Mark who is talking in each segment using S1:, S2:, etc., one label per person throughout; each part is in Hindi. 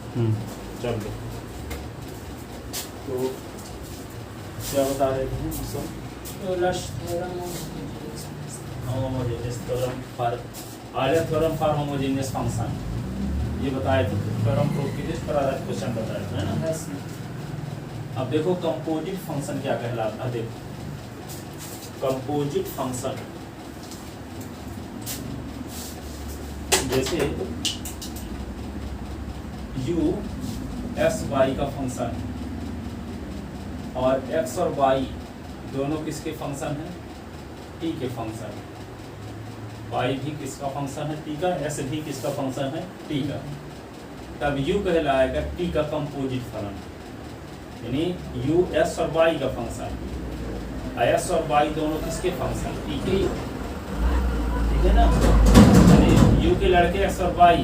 S1: चलो, तो क्या बता रहे थे हम सब?
S2: Euler's theorem of
S1: homogeneous theorem for Euler theorem for homogeneous function, ये बताए थे। थ्योरम प्रूव कीजिए, इस पर आधारित क्वेश्चन बताए थे, है ना।
S2: yes,
S1: अब देखो कंपोजिट फंक्शन क्या कहलाता है। देखो कंपोजिट फंक्शन जैसे u एक्स वाई का फंक्शन और x और y दोनों किसके फंक्शन है? t के फंक्शन। y भी किसका फंक्शन है? t का। s भी किसका फंक्शन है? t का। तब u कहलाएगा t का कंपोजिट फलन, यानी u s और y का फंक्शन, s और y दोनों किसके फंक्शन? t के। ठीक है ना, यानी u के लड़के s और y,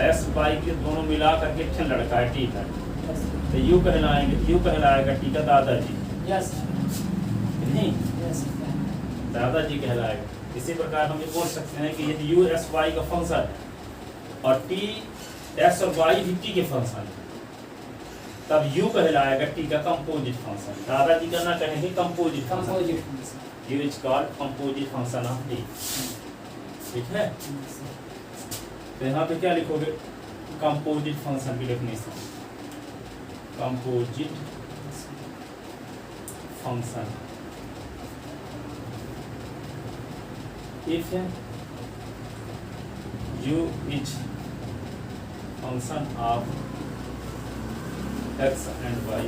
S1: s y के दोनों मिला करके एक लड़का है t का, तो u कहलाएगा t का दादाजी।
S2: yes,
S1: नहीं,
S2: yes,
S1: दादाजी कहलाएगा। इसी प्रकार हम ये बोल सकते हैं कि यदि u s y का फंक्शन है और t s और y भी t के फंक्शन है, तब u कहलाएगा t का कंपोजिट फंक्शन। दादाजी का ना कहेंगे composite function,
S2: composite function.
S1: u is called composite function of t। ठीक है, तो यहाँ पे क्या लिखोगे? कंपोजिट फंक्शन की definition, composite function if u is function of x and y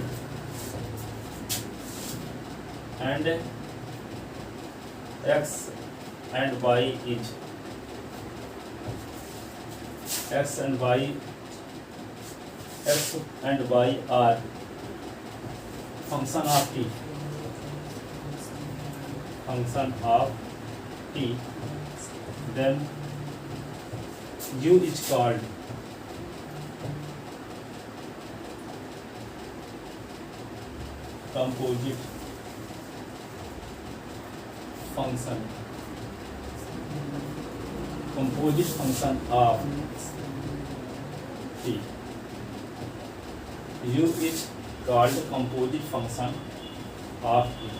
S1: and x and y is x and y are function of t, then u is called composite function of t। u is called composite function of t।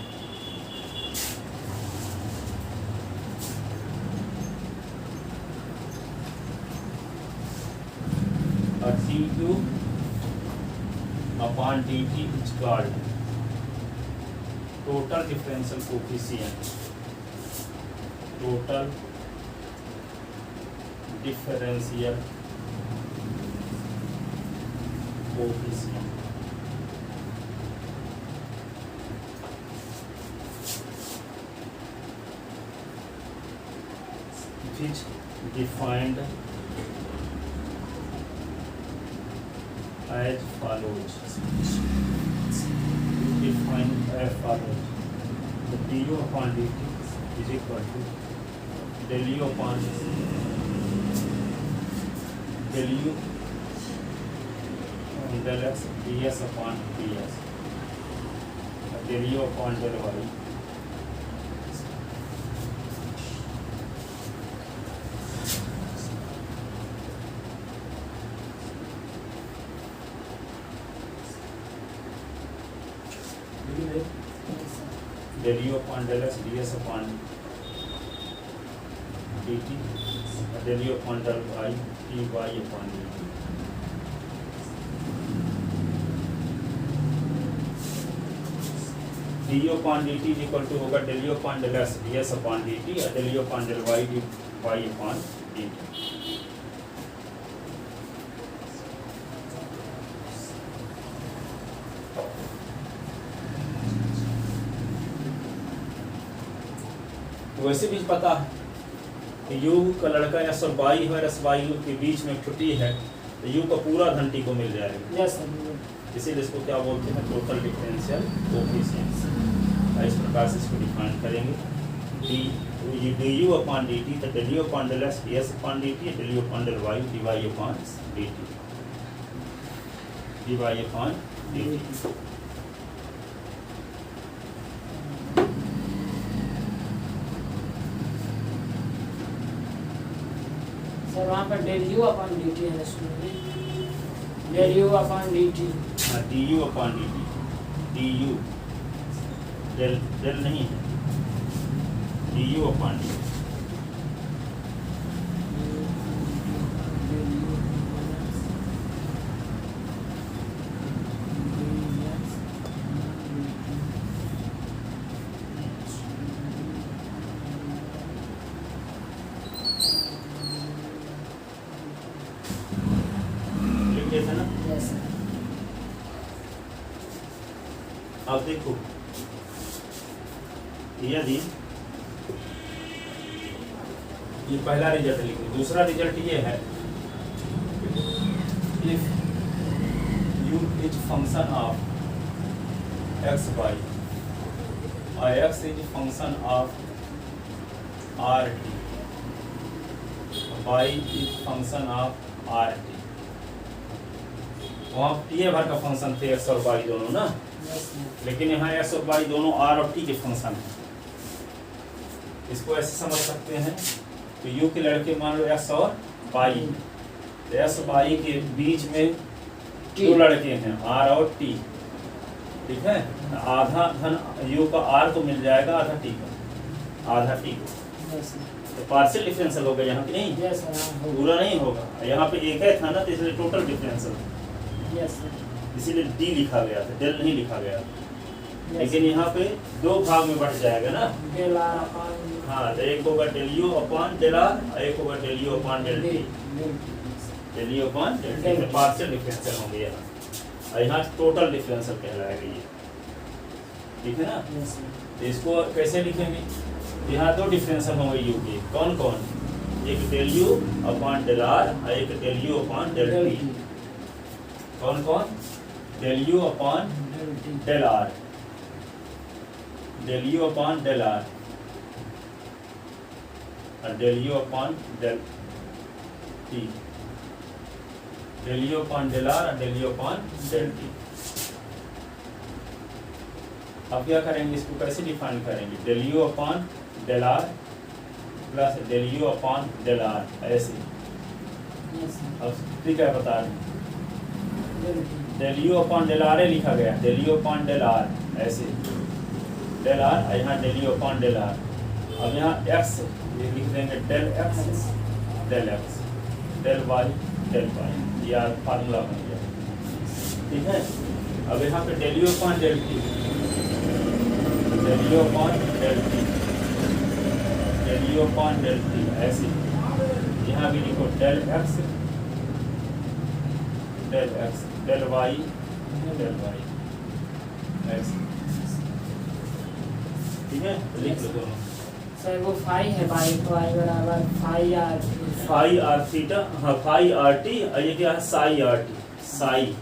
S1: और du upon dt is called total differential coefficient, total differential coefficient। It is defined as follows, the du upon dt is equal to del u upon del x ds upon ds, del u upon del y del u upon del x ds upon dt, del u upon del y dy upon dt। du upon dt is equal to होगा del u upon del x ds upon dt और del u upon del y dy upon dt। वैसे भी पता है कि u का लड़का s और y है, s y के बीच में छुट्टी है, तो u का पूरा धन t को मिल जाएगा।
S2: yes,
S1: इसीलिए इसको क्या बोलते हैं? Total differential coefficient. इस प्रकार से इसको डिफाइन करेंगे। du u upon dt, तो del u upon del x ds upon dt, del u upon del y dy upon dt।
S2: Sir वहाँ पर del u upon dt है, del you upon d t.
S1: हाँ, d u upon d t, d u, del del नहीं है, d u upon d t. लिख दिया था ना?
S2: Yes sir.
S1: अब देखो, यदि ये पहला रिजल्ट लिखो, दूसरा रिजल्ट ये है, if u is function of x y और x is function of r t, y is function of r t. वहाँ टी भर का फंक्शन थे एक्स और वाई दोनों ना,
S2: यस सर।
S1: लेकिन यहाँ एक्स और वाई दोनों आर और टी के फंक्शन हैं। इसको ऐसे समझ सकते हैं, तो यू के लड़के मान लो एक्स और वाई, तो एक्स वाई के बीच में दो लड़के हैं आर और टी, ठीक है। आधा धन यू का आर को मिल जाएगा, आधा टी का, आधा टी को,
S2: यस सर।
S1: तो पार्शियल डिफरेंशियल होगा यहाँ पे, नहीं
S2: यस सर। हाँ, हो
S1: पूरा नहीं होगा। यहाँ पे एक है था ना, तो इसलिए टोटल डिफरेंशियल,
S2: गया। Yes sir.
S1: इसीलिए डी लिखा गया था, डेल नहीं लिखा गया था।
S2: यस
S1: लेकिन
S2: सर।
S1: यहाँ पे दो भाग में बढ़ जाएगा ना।
S2: डेल आर अपॉन
S1: हाँ, तो एक होगा del you upon del are और एक होगा del you upon del T,
S2: del
S1: del you upon del T,
S2: del
S1: तो पार्शियल डिफरेंशियल होंगे यहाँ, और यहाँ टोटल डिफरेंशियल कहलाएगा ये, ठीक है ना।
S2: Yes sir.
S1: तो इसको कैसे लिखेंगे, यहाँ दो डिफरेंशियल होंगे यू के, कौन कौन, एक del you upon del are और एक del you upon del
S2: del
S1: T.
S2: T.
S1: कौन कौन, del you upon
S2: del T.
S1: Del R, del you upon del are और del you upon del T, del you upon del are और del you upon del T. अब क्या करेंगे, इसको कैसे डिफाइन करेंगे, del you upon del R plus del you upon del are, ऐसे।
S2: Yes sir.
S1: अब ठीक है, बता रहे हैं,
S2: del T.
S1: Del you upon del r लिखा गया, del you upon del are ऐसे, डेल आर और यहाँ del you upon del r. अब यहाँ एक्स ये लिख देंगे, del x del x, del Y del y, या फार्मूला बन गया, ठीक है। अब यहाँ पे del you upon del T, del you upon del T, del you upon del t, ऐसे। यहाँ भी लिखो del x del x, del Y del y, ऐसे, ठीक है। तो लिख लो दोनों,
S2: सर वो फाई है, फाई बराबर phi r.
S1: Phi r theta, हाँ फाई आर टी, और ये क्या है, साई आर टी, साई।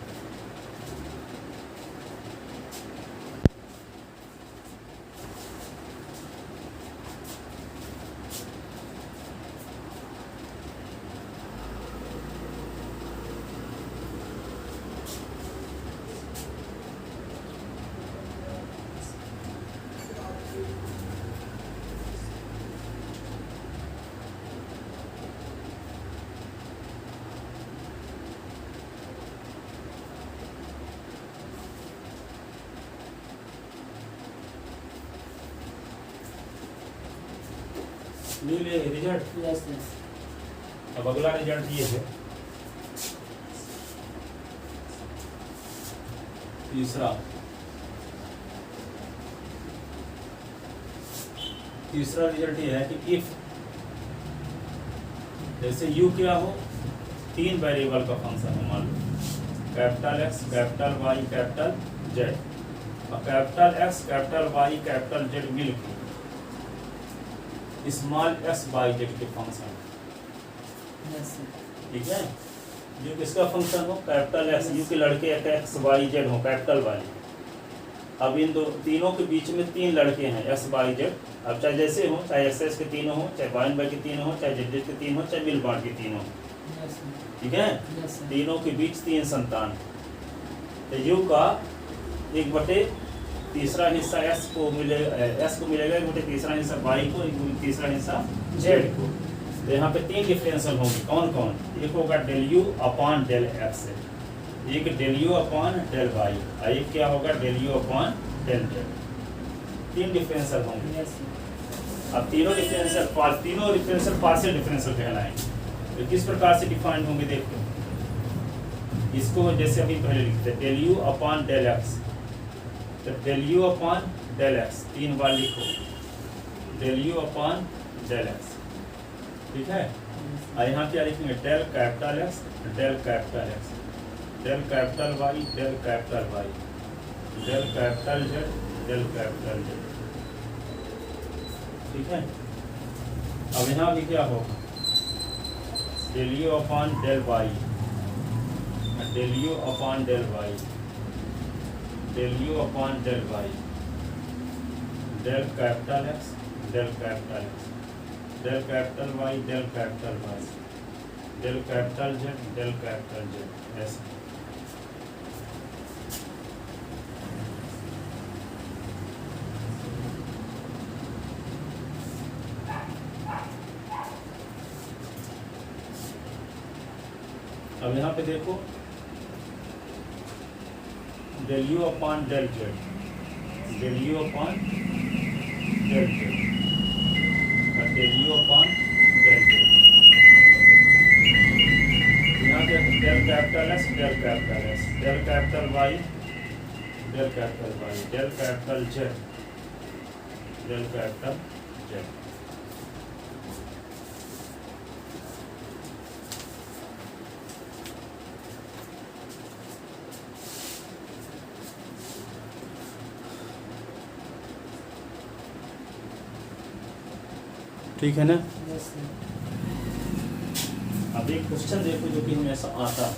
S1: ले रिजल्ट।
S2: Yes sir.
S1: अब अगला रिजल्ट ये है, तीसरा रिजल्ट ये है कि इफ जैसे यू क्या हो, तीन वेरिएबल का फंक्शन है, मान लो capital X capital Y capital Z, और capital X capital Y capital Z मिलकर स्मॉल एक्स वाई जेड के फंक्शन,
S2: यस सर।
S1: ठीक है। जो किसका फंक्शन हो, कैपिटल एक्स, यू के लड़के एक्स वाई जेड हो, कैपिटल वाई। अब इन दो तीनों के बीच में तीन लड़के हैं एक्स वाई जेड, अब चाहे जैसे हो, चाहे एक्स के तीनों हो, चाहे वाई वाई के तीनों हो, चाहे जेड के तीन हो, चाहे मिल बांट के तीनों हो,
S2: यस सर।
S1: ठीक है।
S2: Yes sir.
S1: तीनों के बीच तीन संतान, तो यू का एक बटे तीसरा हिस्सा एस को मिलेगा, एक बटे तीसरा हिस्सा वाई को, एक बटे तीसरा हिस्सा जेड को। तो यहाँ पे तीन डिफरेंशियल होंगे, कौन कौन, एक होगा del you upon del X, एक del you upon del Y और एक क्या होगा del you upon del Z. तीन डिफरेंशियल होंगे।
S2: यस
S1: अब तीनों डिफरेंशियल पार्शियल डिफरेंशियल कहलाएंगे। तो किस प्रकार से डिफाइन होंगे देखो, इसको जैसे अभी पहले लिखते हैं del you upon del X, तो del you upon del x 3 बार लिखो, del you upon del X, ठीक है। और यहाँ क्या लिखेंगे del capital X, del capital X, del capital Y, del capital Y, del capital Z, del capital Z, ठीक है। अब यहाँ भी क्या होगा del you upon del Y, del you upon del Y, del you upon del Y, del capital X, del capital X, del capital Y, del capital Y, del capital Z, del capital Z, ऐसे। अब यहाँ पे देखो del you upon del Z, del you upon del Z, del you upon del z. यहाँ पे del capital S, del capital S, del capital Y, del capital Y, del capital Z, del capital Z. ठीक है ना।
S2: यस
S1: अब एक क्वेश्चन देखो जो कि हमेशा आता है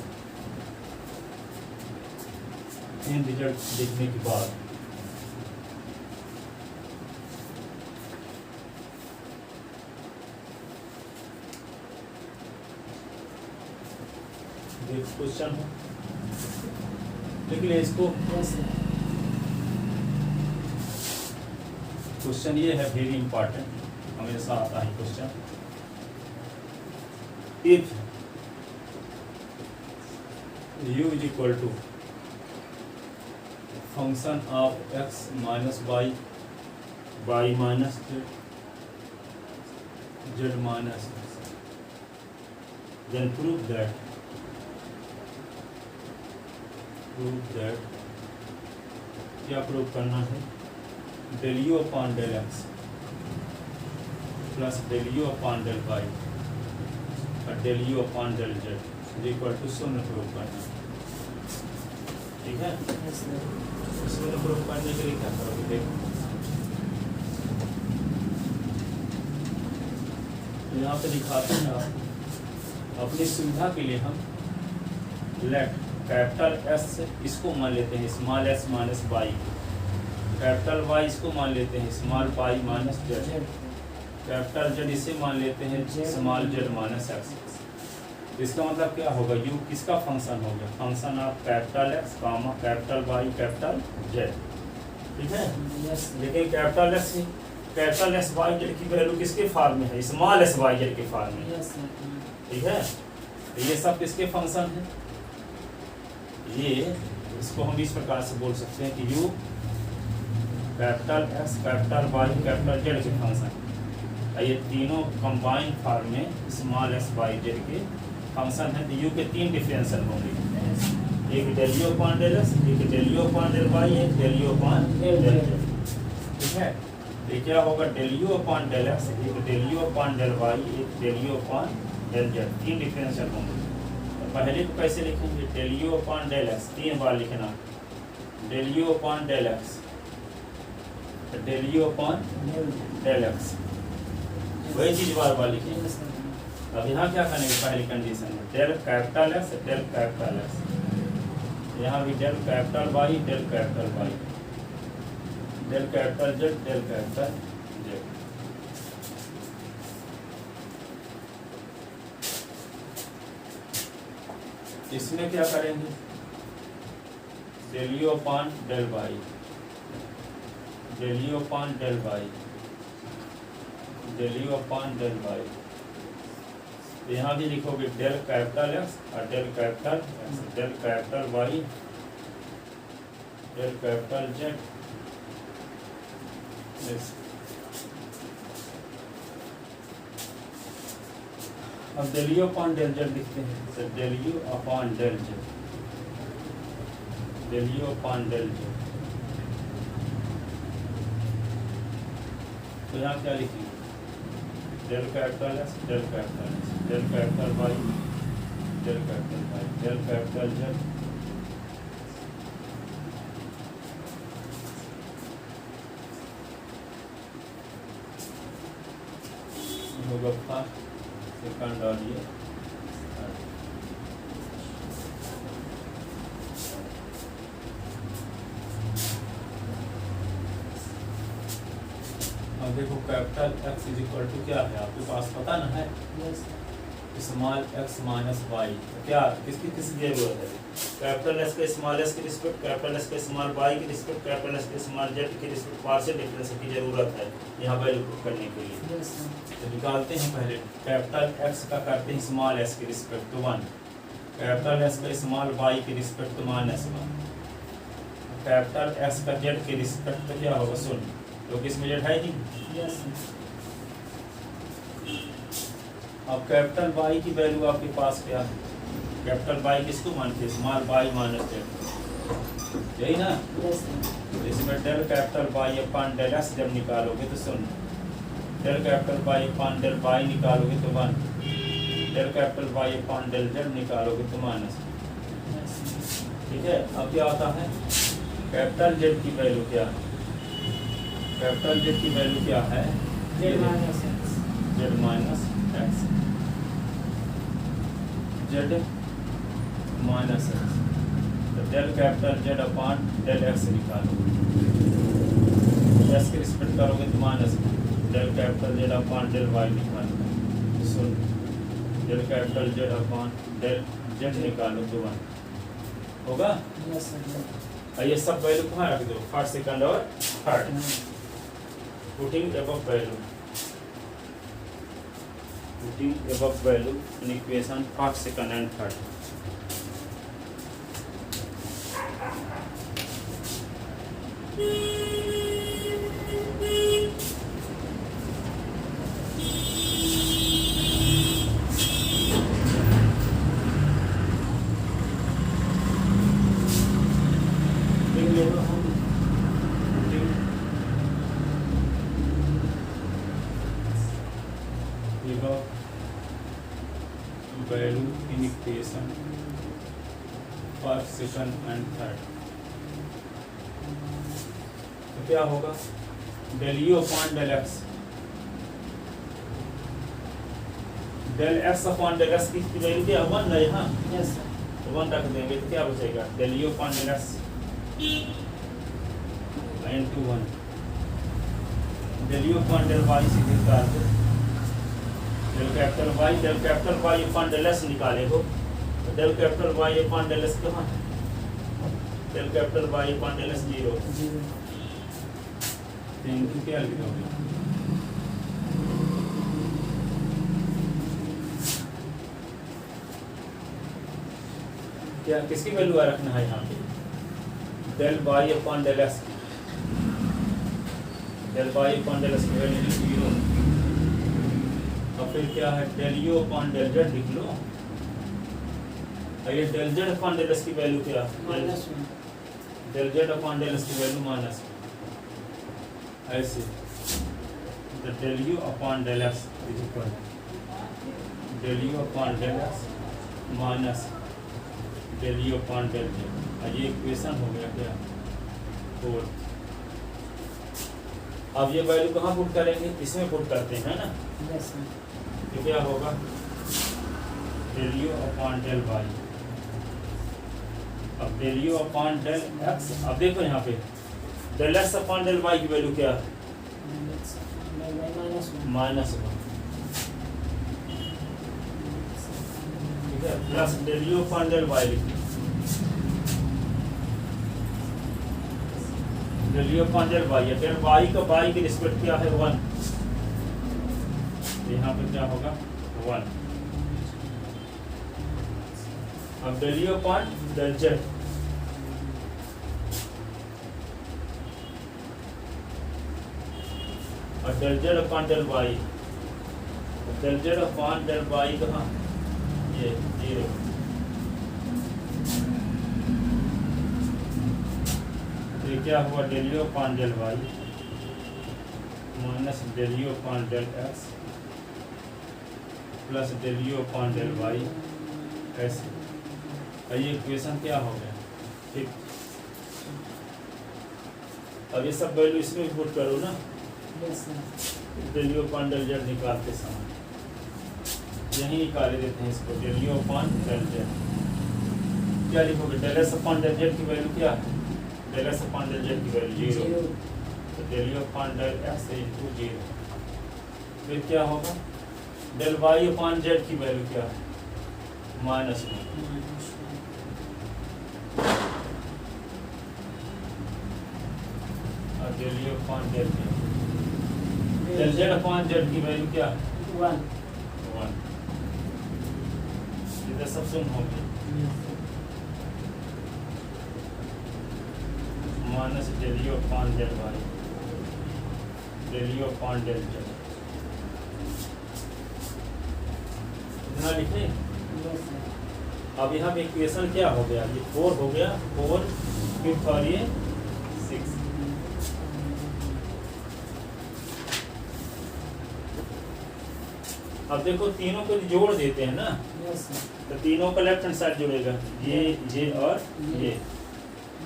S1: इन रिजल्ट देखने के बाद। देख क्वेश्चन हो लिख ले इसको।
S2: यस
S1: क्वेश्चन ये है वेरी इंपॉर्टेंट, हमेशा आता है question. If u is equal to function of x minus Y, Y minus Z minus X, then prove that क्या प्रूव करना है, del you upon del x plus del you upon del Y और del you upon del Z equal to 0 prove करना। ठीक है,
S2: यस
S1: 0 प्रूव करने के लिए क्या करोगे देखो, यहाँ पे दिखाते हैं आप अपनी सुविधा के लिए हम लेट कैपिटल एस इसको मान लेते हैं small s minus y, capital Y इसको मान लेते हैं small y minus z, capital Z इसे मान लेते हैं स्मॉल जेड माइनस एक्स। इसका मतलब क्या होगा, यू किसका फंक्शन होगा, function of capital X comma capital Y capital Z. ठीक है,
S2: यस
S1: लेकिन कैपिटल एस वाई जेड की वैल्यू किसके फॉर्म में है, स्मॉल एस वाई जेड के फॉर्म में।
S2: यस
S1: ठीक है, तो ये सब किसके फंक्शन है, ये इसको हम इस प्रकार से बोल सकते हैं कि U capital X capital Y capital Z के फंक्शन, ये तीनों कंबाइंड फॉर्म में स्मॉल एस वाई जेड के फंक्शन है। तो यू के 3 डिफरेंशियल होंगे, एक del you upon del X, एक del you upon del Y, एक del you upon del Z. ठीक है, तो क्या होगा del you upon del X, एक del you upon del Y, एक del you upon del Z, 3 differential होंगे। तो पहले को कैसे लिखेंगे, del you upon del x 3 बार लिखना, del you upon del x, del you upon del x, वही चीज बार बार लिखेंगे। अब यहाँ क्या करेंगे, पहली कंडीशन में del capital X del capital X, यहाँ भी del capital Y del capital Y, del capital Z del capital Z. इसमें क्या करेंगे, del you upon del Y, del you upon del Y, del you upon del Y, तो यहाँ भी लिखोगे डेल कैपिटल एक्स और del capital X, del capital Y, del capital Z. अब del you upon del Z लिखते हैं, तो del you upon del Z, del you upon del z. तो यहाँ क्या लिखेंगे, del capital S, del capital S, del capital Y, del capital Y, del capital Z, होगा फर्स्ट सेकंड और ये थर्ड। अब देखो capital X is equal to क्या है आपके पास पता ना है,
S2: yes
S1: small x minus y. क्या किसकी किसकी जरूरत है, कैपिटल एस के स्मॉल एस की रिस्पेक्ट, कैपिटल एस के स्मॉल वाई की रिस्पेक्ट, कैपिटल एस के स्मॉल जेड की रिस्पेक्ट पार्शियल डिफरेंस की जरूरत है यहाँ वैल्यू करने के लिए।
S2: यस
S1: तो निकालते हैं पहले कैपिटल एक्स का करते हैं स्मॉल एस की रिस्पेक्ट तो 1, कैपिटल एस का स्मॉल वाई की रिस्पेक्ट तो -1, कैपिटल एस का जेड की रिस्पेक्ट तो क्या होगा 0, तो किसमें जेड है ही।
S2: यस
S1: अब कैपिटल वाई की वैल्यू आपके पास क्या है, कैपिटल वाई किसको मानते हैं, स्मॉल वाई माइनस जेड, यही ना।
S2: यस
S1: तो इसमें del capital Y upon del x जब निकालोगे तो 0, del capital Y upon del y निकालोगे तो 1, del capital Y upon del z निकालोगे तो -। ठीक है, अब क्या आता है, कैपिटल जेड की वैल्यू क्या है, कैपिटल जेड की वैल्यू क्या है,
S2: Z minus X,
S1: Z minus X, Z minus X, तो del capital Z upon del X निकालो, एक्स की रिस्पेक्ट करोगे तो -, del capital Z upon del Y निकालो, so del capital Z upon del Z निकालो तो 1 होगा।
S2: यस सर
S1: और ये सब वैल्यू कहाँ रख दो, फर्स्ट सेकंड और third, putting above value, putting above value in equation first, second and third। Value in equation first, second and third। तो क्या होगा, del you upon del x, del x upon del x की वैल्यू क्या 1 है यहाँ,
S2: यस सर
S1: तो 1 रख देंगे तो क्या बचेगा, del you upon del x into 1, del you upon del Y से निकाल दो, del capital Y upon del s निकाले हो, तो del capital Y upon del s कहाँ है, del capital Y upon del s 0, तो इनकी क्या लिख दोगे, क्या किसकी वैल्यू रखना है यहाँ पे, del y upon del s, del y upon del s की वैल्यू 0, और फिर क्या है, del you upon del z लिख लो, और ये del Z upon del s की वैल्यू क्या,
S2: -1
S1: del Z upon del s की वैल्यू -, ऐसे तो del you upon del x is equal del you upon del x minus del you upon del Z, और ये इक्वेशन हो गया क्या 4। अब ये वैल्यू कहाँ पुट करेंगे, इसमें पुट करते हैं ना,
S2: यस सर
S1: तो क्या होगा, del you upon del Y, अब del you upon del X, अब देखो यहाँ पे del x upon del Y की वैल्यू क्या है, -1, ठीक है, plus del you upon del Y लिखिए, del you upon del Y है, डेल वाई का वाई की रिस्पेक्ट क्या है 1, यहाँ पे क्या होगा 1, अब del you upon del Z, और del Z upon del Y, del Z upon del Y कहाँ, ये 0, ये क्या हुआ, del you upon del y minus del you upon del x plus del you upon del y ऐसे। और ये इक्वेशन क्या हो गया, ठीक। अब ये सब वैल्यू इसमें पुट करो ना,
S2: yes sir.
S1: Del you upon del z निकालते समय यही निकाले देते हैं इसको, del you upon del z क्या लिखोगे, del s upon del z की वैल्यू क्या है, del s upon del z की वैल्यू 0, तो del you upon del x into 0, फिर क्या होगा, डेल वाई अपॉन जेड की वैल्यू क्या है, -1, और del you upon del Z, del Z upon z की वैल्यू क्या है,
S2: 1,
S1: 1, इधर सब सुन होगी, minus del you upon del Y, del you upon del z, इतना लिखे।
S2: Yes sir.
S1: अब यहाँ पे इक्वेशन क्या हो गया, ये 4 हो गया, 4 फिफ्थ और ये 6, अब देखो तीनों को जोड़ देते हैं ना,
S2: यस सर।
S1: तो तीनों का लेफ्ट हैंड साइड जुड़ेगा, ये और ये,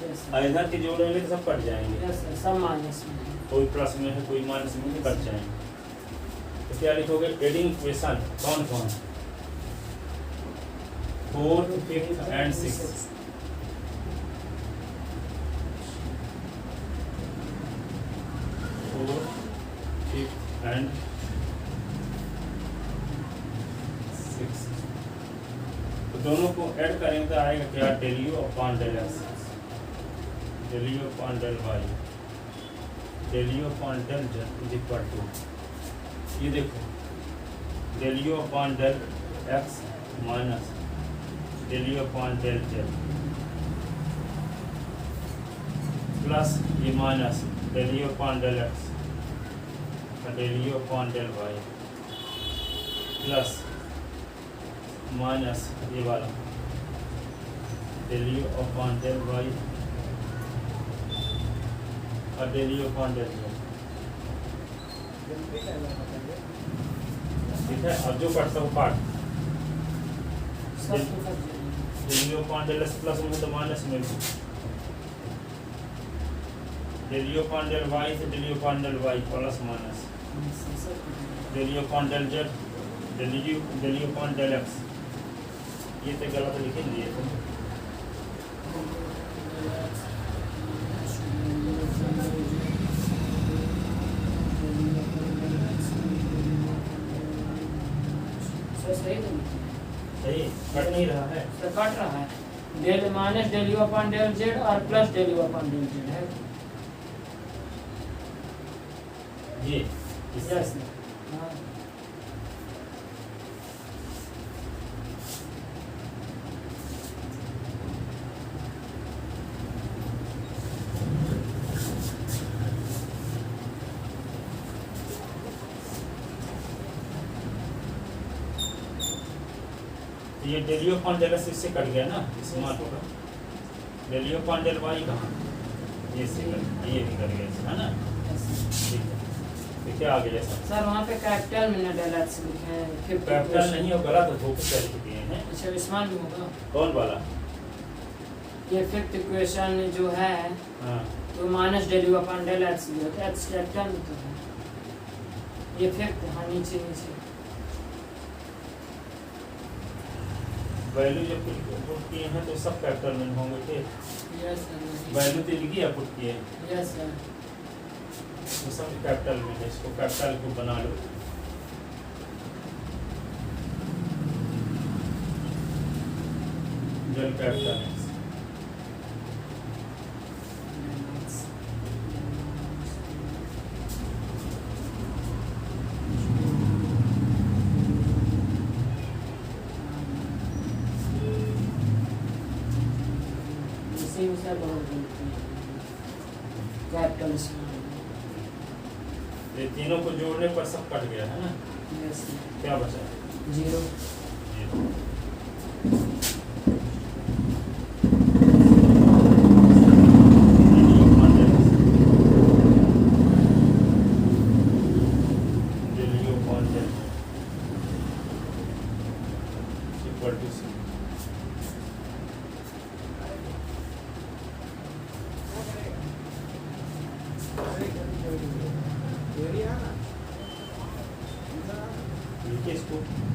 S2: यस सर।
S1: और इधर के जोड़ेंगे तो सब कट जाएंगे,
S2: यस सर, सब माइनस में है।
S1: कोई प्लस में है कोई माइनस में है, कट जाएंगे। तो क्या लिखोगे, एडिंग इक्वेशन कौन कौन, 4th 5th and 6th, and 6, तो दोनों को ऐड करेंगे तो आएगा क्या, del you upon del x, del you upon del Y, del you upon del Z is equal to, ये देखो del you upon del x minus del you upon del Z plus ये minus del you upon del x del you upon del Y plus minus ये वाला del you upon del Y और del you upon del Z, ठीक है। अब जो कटता हो काट,
S2: सब तो कट जाएंगे।
S1: Del you upon del x plus में तो माइनस में, del you upon del Y से del you upon del Y plus minus,
S2: yes sir, सब कट जाएंगे।
S1: Del you upon del Z del you upon del X, ये तो गलत लिखेंगे ये तो,
S2: सर सही तो नहीं है।
S1: सही कट नहीं रहा है,
S2: सर कट रहा है, del minus del you upon del Z और plus del you upon del Z है।
S1: ये
S2: यस सर। हाँ।
S1: ये del you upon del X इससे कट गया ना, स्मॉल होगा, del you upon del Y कहाँ, ये से कट, ये भी कट गया है ना, ठीक है। तो क्या आ गया
S2: सर वहाँ पे कैपिटल में ना डेल एक्स लिखे हैं, फिर
S1: कैपिटल नहीं हो, गलत हो, फोकस कर दिए हैं।
S2: अच्छा स्मॉल भी होगा,
S1: कौन वाला,
S2: ये फिफ्थ इक्वेशन जो है
S1: हाँ
S2: तो minus del you upon del x भी होता है, एक्स कैपिटल में तो है, ये फिफ्थ, हाँ नीचे नीचे
S1: वैल्यू जब पुट किए हैं तो सब कैपिटल में होंगे, ठीक,
S2: यस सर।
S1: वैल्यू तो लिखी है पुट किए,
S2: यस सर।
S1: तो सब कैपिटल में है, इसको कैपिटल को बना लो, डेल कैपिटल है,
S2: इसी में से बहुत गलती है कैपिटल स्मॉल
S1: ये तीनों को जोड़ने पर सब कट गया है ना,
S2: यस
S1: क्या बचा?
S2: 0
S1: जीरो। equal to C. लिखिए इसको।